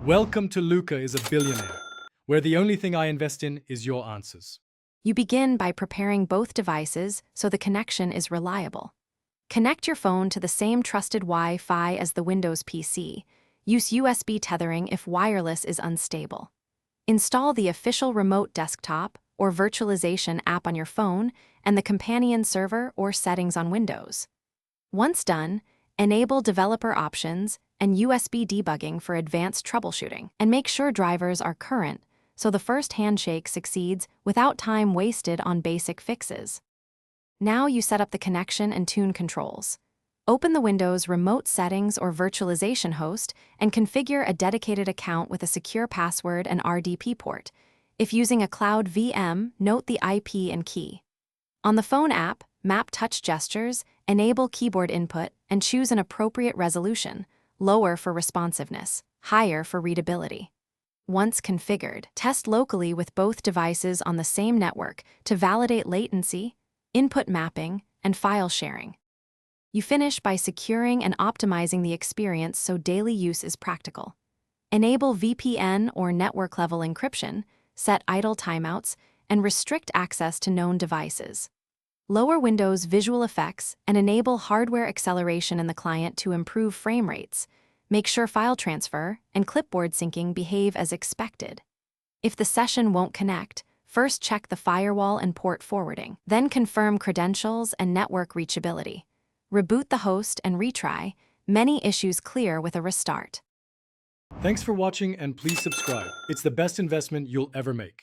Welcome to Luca is a Billionaire, where the only thing I invest in is your answers. You begin by preparing both devices so the connection is reliable. Connect your phone to the same trusted Wi-Fi as the Windows PC. Use USB tethering if wireless is unstable. Install the official remote desktop or virtualization app on your phone and the companion server or settings on Windows. Once done, enable developer options and USB debugging for advanced troubleshooting, and make sure drivers are current so the first handshake succeeds without time wasted on basic fixes. Now you set up the connection and tune controls. Open the Windows Remote Settings or Virtualization host and configure a dedicated account with a secure password and RDP port. If using a cloud VM, note the IP and key. On the phone app, map touch gestures, enable keyboard input, and choose an appropriate resolution, lower for responsiveness, higher for readability. Once configured, test locally with both devices on the same network to validate latency, input mapping, and file sharing. You finish by securing and optimizing the experience so daily use is practical. Enable VPN or network-level encryption, set idle timeouts, and restrict access to known devices. Lower Windows visual effects and enable hardware acceleration in the client to improve frame rates. Make sure file transfer and clipboard syncing behave as expected. If the session won't connect, first check the firewall and port forwarding, then confirm credentials and network reachability. Reboot the host and retry. Many issues clear with a restart. Thanks for watching and please subscribe. It's the best investment you'll ever make.